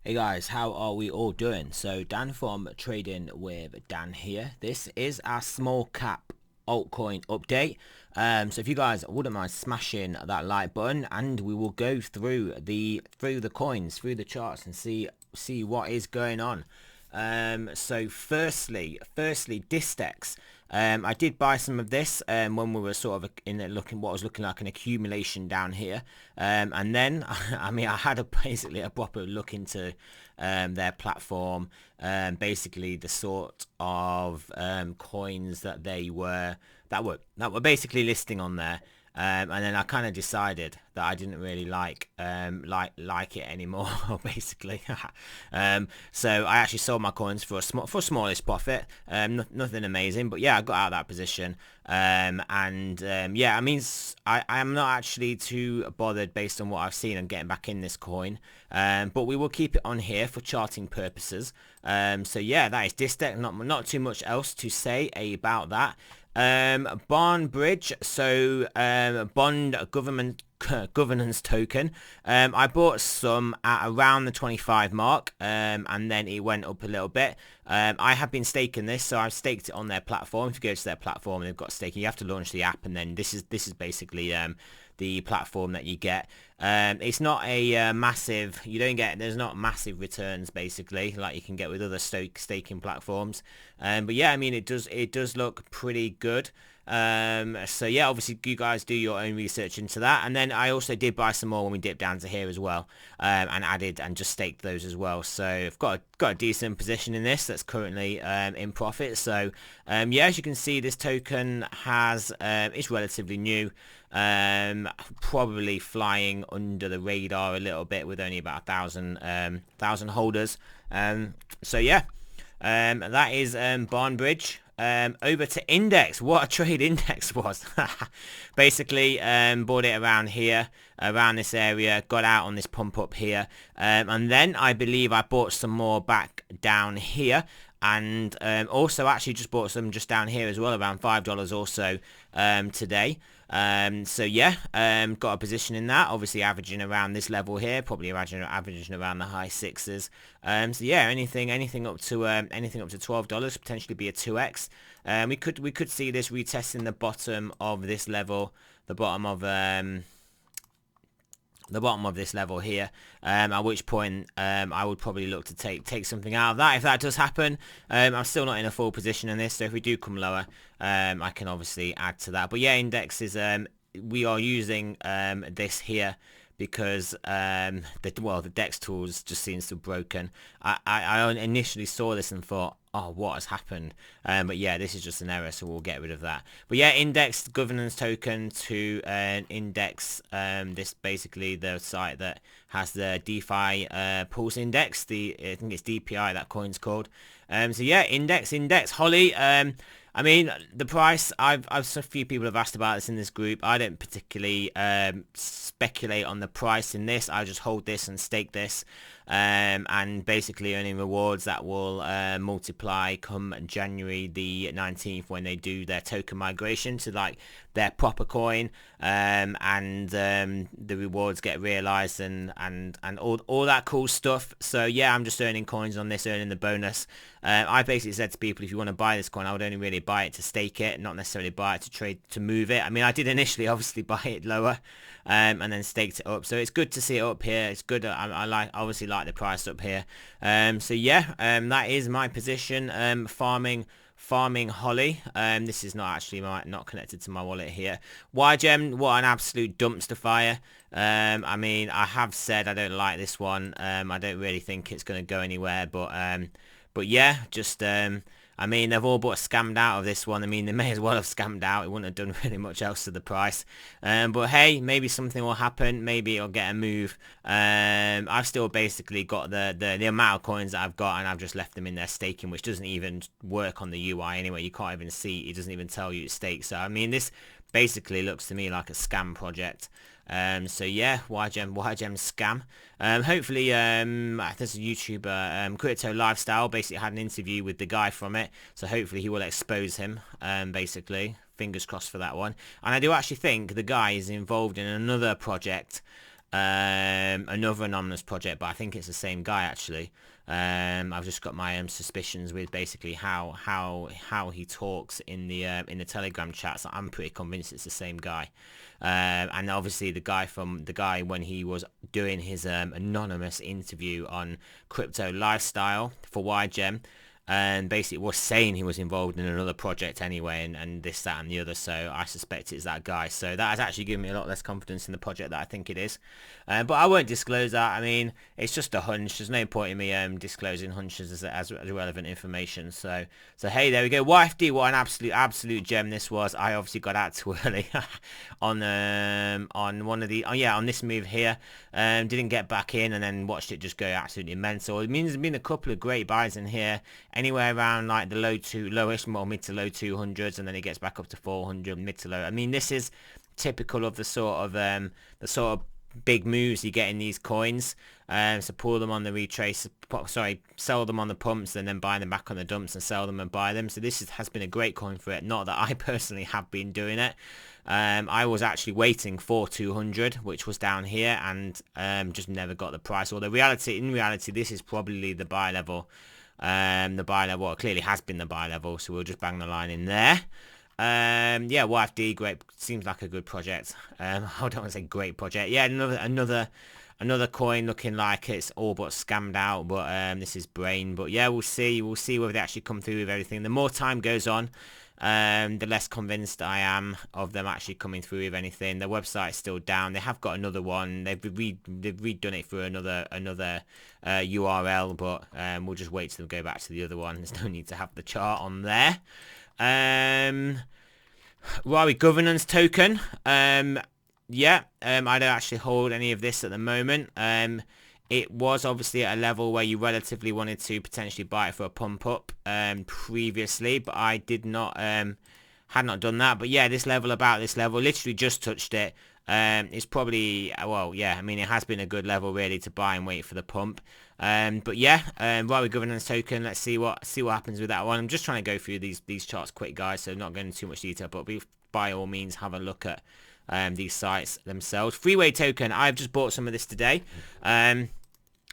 Hey guys, how are we all doing? So Dan from Trading with Dan here. This is our small cap altcoin update. So if you guys wouldn't mind smashing that like button, and we will go through the coins, through the charts, and see what is going on. So firstly Distex. I did buy some of this when we were sort of in looking what was looking like an accumulation down here, and then I mean I had basically a proper look into their platform, basically the sort of coins that were basically listing on there. And then I kind of decided that I didn't really like it anymore, basically. So I actually sold my coins for smallest profit. Nothing amazing, but yeah, I got out of that position. Yeah, I mean, I am not actually too bothered based on what I've seen and getting back in this coin. But we will keep it on here for charting purposes. So yeah, that is Distex. Not too much else to say about that. BarnBridge, so bond governance token. I bought some at around the 25 mark, and then it went up a little bit. I have been staking this, so I've staked it on their platform. If you go to their platform, they've got staking. You have to launch the app, and then this is basically the platform that you get. It's not a massive, there's not massive returns basically like you can get with other staking platforms, but yeah, I mean it does look pretty good. So yeah, obviously you guys do your own research into that, and then I also did buy some more when we dipped down to here as well, and added and just staked those as well. So I've got a decent position in this that's currently in profit. So yeah, as you can see, this token has it's relatively new, probably flying under the radar a little bit with only about 1,000 holders. So yeah, that is BarnBridge. Over to Index. What a trade Index was. Basically bought it around here, around this area, got out on this pump up here, and then I believe I bought some more back down here, and also actually just bought some just down here as well, around $5 or so today. So yeah, got a position in that, obviously averaging around this level here, probably averaging around the high sixes. So yeah, anything up to $12 potentially be a 2x. We could see this retesting the bottom of this level, the bottom of this level here, at which point I would probably look to take something out of that if that does happen. I'm still not in a full position in this, so if we do come lower, I can obviously add to that. But yeah, Index is we are using this here because the DEX tools just seems to have broken. I initially saw this and thought, oh, what has happened? But yeah, this is just an error, so we'll get rid of that. But yeah, Index governance token to Index. This basically the site that has the DeFi pulse index. I think it's DPI that coin's called. So yeah, Index Holly. I mean, the price, I've a few people have asked about this in this group. I don't particularly speculate on the price in this. I just hold this and stake this, and basically earning rewards that will multiply come January the 19th when they do their token migration to like their proper coin, and the rewards get realized and all that cool stuff. So yeah, I'm just earning coins on this, earning the bonus. I basically said to people, if you want to buy this coin, I would only really buy it to stake it, not necessarily buy it to trade, to move it. I mean, I did initially obviously buy it lower, and then staked it up. So it's good to see it up here. It's good. I obviously like the price up here. So yeah, that is my position. Farming Holly. This is not actually not connected to my wallet here. YGem, what an absolute dumpster fire. I mean, I have said I don't like this one. I don't really think it's going to go anywhere, but yeah, just I mean, they've all but scammed out of this one. I mean, they may as well have scammed out. It wouldn't have done really much else to the price. But hey, maybe something will happen. Maybe it'll get a move. I've still basically got the amount of coins that I've got, and I've just left them in there staking, which doesn't even work on the UI anyway. You can't even see. It doesn't even tell you it's staked. So, I mean, this basically looks to me like a scam project. So yeah, YGem scam. Hopefully, there's a YouTuber, Crypto Lifestyle, basically had an interview with the guy from it, so hopefully he will expose him, basically. Fingers crossed for that one. And I do actually think the guy is involved in another project Another anonymous project, but I think it's the same guy actually. I've just got my suspicions with basically how he talks in the Telegram chat, so I'm pretty convinced it's the same guy. And obviously the guy when he was doing his anonymous interview on crypto lifestyle for YGEM, and basically was saying he was involved in another project anyway, and this, that, and the other, so I suspect it's that guy. So that has actually given me a lot less confidence in the project that I think it is. But I won't disclose that. I mean, it's just a hunch. There's no point in me disclosing hunches as relevant information. So hey, there we go. YFD, what an absolute gem this was. I obviously got out too early on one of the on this move here. Didn't get back in, and then watched it just go absolutely mental. It means there's been a couple of great buys in here, anywhere around like the lowest, well, mid to low 200s, and then it gets back up to 400, mid to low. I mean, this is typical of the sort of big moves you get in these coins. So pull them on the retrace, sell them on the pumps, and then buy them back on the dumps and sell them and buy them. So this has been a great coin for it. Not that I personally have been doing it. I was actually waiting for 200, which was down here, and just never got the price. Although in reality, this is probably the buy level. The buy level, well, it clearly has been the buy level, so we'll just bang the line in there. Yeah, YFD, great, seems like a good project. I don't want to say great project. Yeah, another coin looking like it's all but scammed out, but this is Brain. But yeah, we'll see whether they actually come through with everything. The more time goes on, the less convinced I am of them actually coming through with anything. Their website's still down. They have got another one. They've redone it for another URL, but we'll just wait till they go back to the other one. There's no need to have the chart on there. Huawei governance token. Yeah, I don't actually hold any of this at the moment. It was obviously at a level where you relatively wanted to potentially buy it for a pump up previously, but I did not, had not done that. But yeah, about this level, literally just touched it. It's probably, well, yeah, I mean, it has been a good level really to buy and wait for the pump. But yeah, Huawei governance token, let's see what happens with that one. I'm just trying to go through these charts quick, guys, so not going into too much detail, but by all means have a look at these sites themselves. Freeway token, I've just bought some of this today.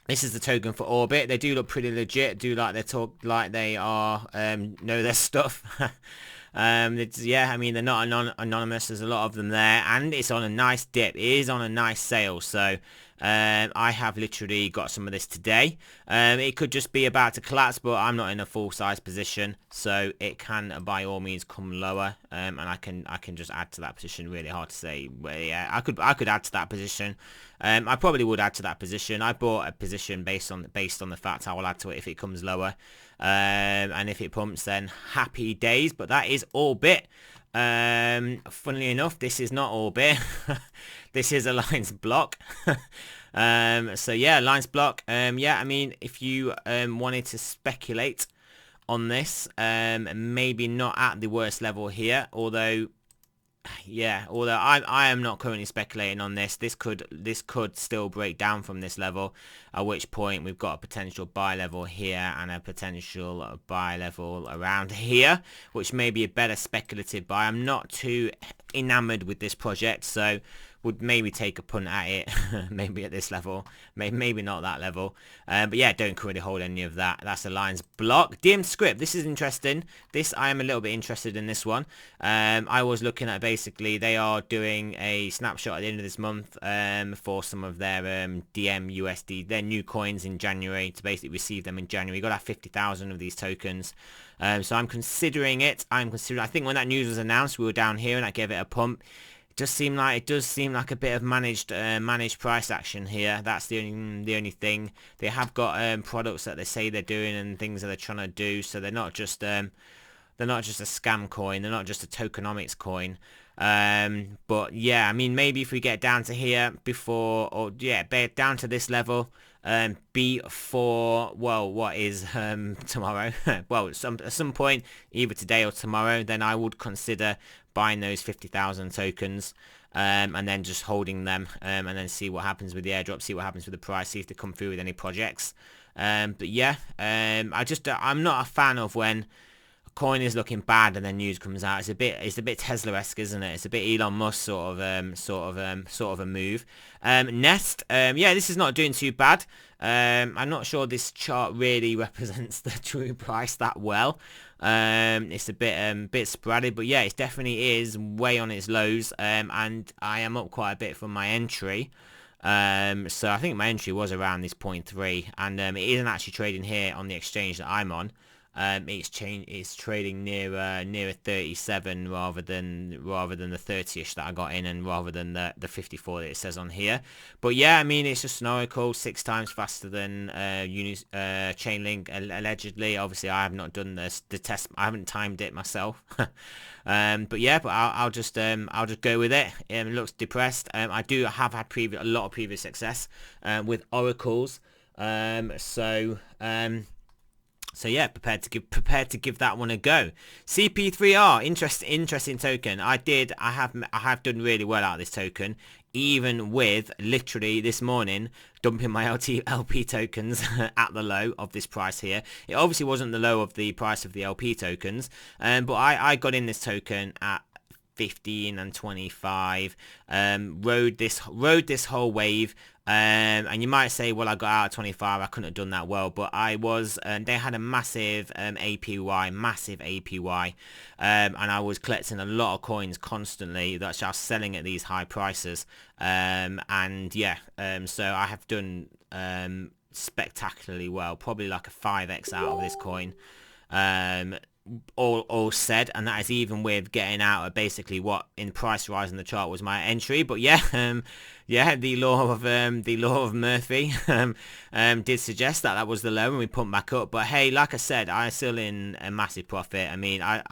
This is the token for Orbit. They do look pretty legit. Do like they talk like they are know their stuff. Yeah, I mean, they're not anonymous. There's a lot of them there, and it's on a nice dip. It is on a nice sale, so I have literally got some of this today. It could just be about to collapse, but I'm not in a full size position, so it can by all means come lower, and I can just add to that position. Really hard to say. Well, yeah, I could add to that position. I probably would add to that position. I bought a position based on the fact I will add to it if it comes lower, and if it pumps, then happy days. But that is Orbit. Funnily enough, this is not Orbit. This is a Lines block. So yeah, Lines block. Yeah, I mean, if you wanted to speculate on this, maybe not at the worst level here, although I am not currently speculating on this. This could still break down from this level, at which point we've got a potential buy level here and a potential buy level around here, which may be a better speculative buy. I'm not too enamored with this project, so would maybe take a punt at it, maybe at this level, maybe not that level, but yeah, don't currently hold any of that. That's the Lines block. Dmscript, this is interesting. I am a little bit interested in this one. I was looking at, basically they are doing a snapshot at the end of this month for some of their DMUSD, their new coins in January, to basically receive them in January. Got to have 50,000 of these tokens. So I'm considering it. I think when that news was announced, we were down here and I gave it a pump. It does seem like a bit of managed price action here. That's the only thing. They have got products that they say they're doing and things that they're trying to do. So they're not just a scam coin. They're not just a tokenomics coin. But yeah, I mean, maybe if we get down to here down to this level, before, well, what is tomorrow? Well, at some point, either today or tomorrow, then I would consider buying those 50,000 tokens, and then just holding them, and then see what happens with the airdrop, see what happens with the price, see if they come through with any projects. But yeah, I'm not a fan of when coin is looking bad and then news comes out. It's a bit Tesla-esque, isn't it? It's a bit Elon Musk sort of a move. Nest, yeah, this is not doing too bad. I'm not sure this chart really represents the true price that well. It's a bit sporadic, but yeah, it definitely is way on its lows. And I am up quite a bit from my entry. So I think my entry was around this 0.3, and it isn't actually trading here on the exchange that I'm on. It's trading nearer 37 rather than the 30ish that I got in, and rather than the 54 that it says on here. But yeah, I mean, it's just an oracle 6 times faster than Chainlink allegedly. Obviously, I have not done the test. I haven't timed it myself. But yeah, I'll just go with it. It looks depressed. I have had a lot of previous success with oracles. So yeah, prepared to give that one a go. CP3R, interesting token. I have done really well out of this token, even with literally this morning dumping my LP tokens at the low of this price here. It obviously wasn't the low of the price of the LP tokens, but I got in this token at 15 and 25, rode this whole wave, and you might say, well, I got out at 25, I couldn't have done that well, but I was, they had a massive APY, and I was collecting a lot of coins constantly that I was selling at these high prices, and yeah, so I have done spectacularly well, probably like a 5x out of this coin, all said, and that is even with getting out of basically what in price rise in the chart was my entry. But yeah, yeah, the law of Murphy did suggest that was the low, and we pumped back up. But hey, like I said, I'm still in a massive profit. I mean, I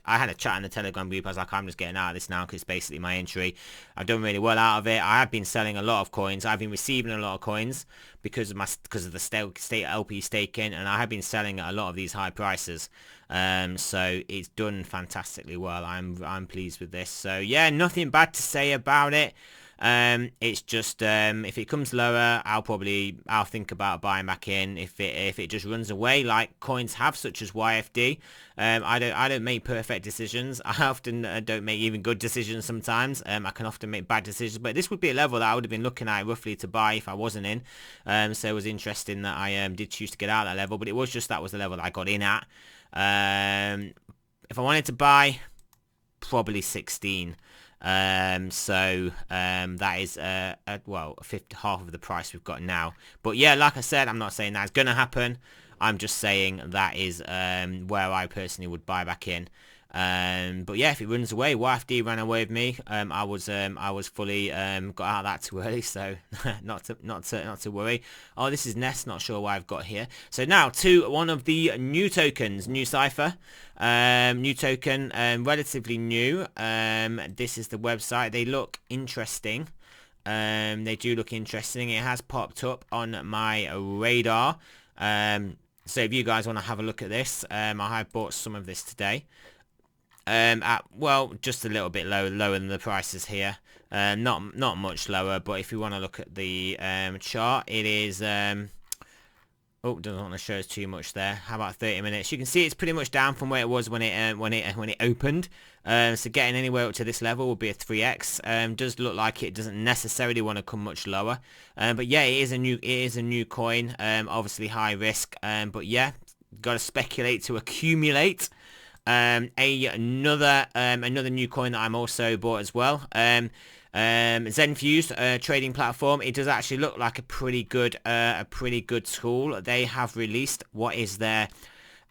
had a chat in the Telegram group. I was like, I'm just getting out of this now because it's basically my entry. I've done really well out of it. I have been selling a lot of coins. I've been receiving a lot of coins because of the state LP staking, and I have been selling at a lot of these high prices. So it's done fantastically well. I'm pleased with this. So yeah, nothing bad to say about it. It's just if it comes lower, I'll think about buying back in. If it just runs away like coins have, such as YFD, I don't make perfect decisions. I often don't make even good decisions sometimes. I can often make bad decisions, but this would be a level that I would have been looking at roughly to buy if I wasn't in. So it was interesting that I did choose to get out of that level, but it was just that was the level that I got in at. If I wanted to buy, probably 16. So that is well, half of the price we've got now. But yeah, like I said, I'm not saying that's gonna happen. I'm just saying that is where I personally would buy back in. But yeah, if it runs away, YFD ran away with me. I was fully got out of that too early, so not to worry. Oh, this is Nest. Not sure why I've got here. So now to one of the new tokens, NuCypher. New token, relatively new. This is the website. They look interesting. They do look interesting. It has popped up on my radar. So if you guys want to have a look at this, I have bought some of this today. Well, just a little bit lower than the prices here. Not much lower, but if you want to look at the chart, it is oh, doesn't want to show us too much there. How about 30 minutes? You can see it's pretty much down from where it was when it opened. So getting anywhere up to this level will be a 3x. Does look like it doesn't necessarily want to come much lower. But yeah, it is a new coin. Obviously high risk. But yeah, got to speculate to accumulate. Another new coin that I'm also bought as well. Zenfuse trading platform. It does actually look like a pretty good tool. They have released what is their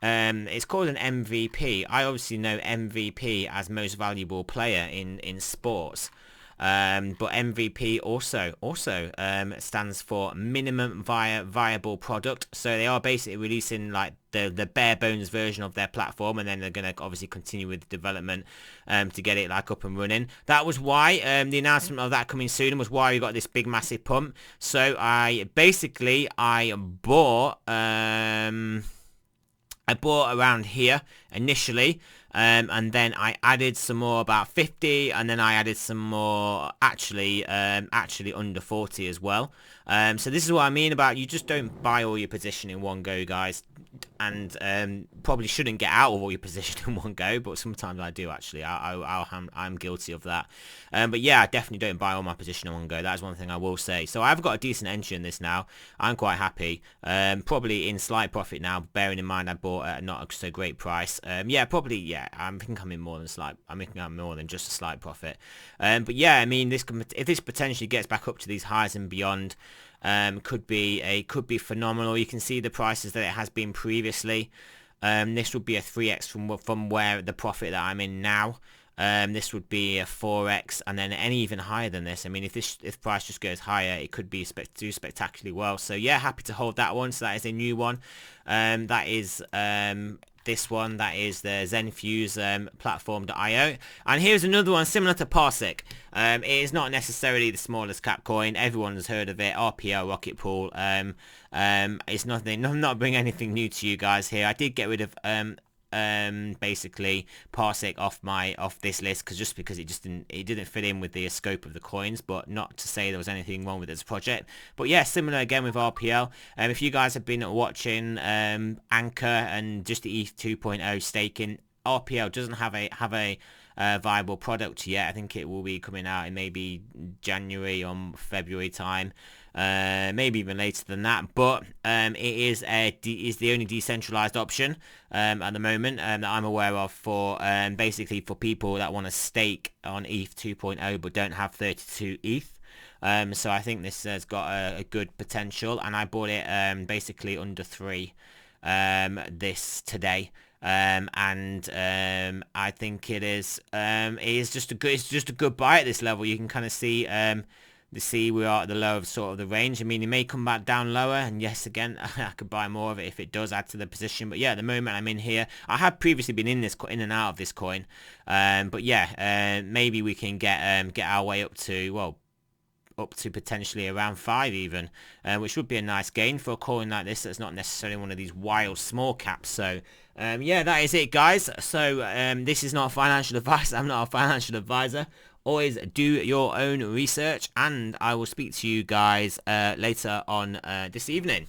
it's called an MVP. I obviously know MVP as most valuable player in sports. But MVP also stands for minimum viable product. So they are basically releasing like the bare bones version of their platform, and then they're going to obviously continue with the development to get it like up and running. That was why the announcement of that coming soon was why we got this big massive pump. So I bought around here initially. And then I added some more, about 50, and then I added some more actually under 40 as well. So this is what I mean about you just don't buy all your position in one go, guys. probably shouldn't get out of all your position in one go, but sometimes I do actually. I'm guilty of that. But yeah, I definitely don't buy all my position in one go. That's one thing I will say. So I've got a decent entry in this now. I'm quite happy. Probably in slight profit now, bearing in mind I bought at not a so great price. Yeah, probably, yeah, I'm thinking I'm in more than slight. I'm thinking I'm more than just a slight profit. But yeah, I mean, if this potentially gets back up to these highs and beyond, could be phenomenal. You can see the prices that it has been previously. This would be a 3x from where the profit that I'm in now. This would be a 4x, and then any even higher than this. I mean, if price just goes higher, it could be do spectacularly well. So yeah, happy to hold that one. So that is a new one. That is this one, that is the Zenfuse platform.io. And here's another one similar to Parsec. It is not necessarily the smallest cap coin. Everyone has heard of it. RPL, Rocket Pool. It's nothing. I'm not bringing anything new to you guys here. I did get rid of basically Parsec off this list because it didn't fit in with the scope of the coins, but not to say there was anything wrong with this project. But yeah, similar again with RPL. If you guys have been watching Anchor and just the ETH 2.0 staking, RPL doesn't have a viable product yet. I think it will be coming out in maybe January or February time. Maybe even later than that, but it is the only decentralized option at the moment that I'm aware of for basically for people that want to stake on ETH 2.0 but don't have 32 ETH. So I think this has got a good potential, and I bought it basically under 3 this today. I think it is just a good buy at this level. You can kind of see we are at the low of sort of the range. I mean, it may come back down lower, and yes, again, I could buy more of it if it does add to the position. But yeah, at the moment I'm in here. I have previously been in and out of this coin, but yeah, maybe we can get our way up to potentially around 5 even, which would be a nice gain for a coin like this that's not necessarily one of these wild small caps. So yeah, that is it, guys. So this is not financial advice. I'm not a financial advisor. Always do your own research, and I will speak to you guys later on this evening.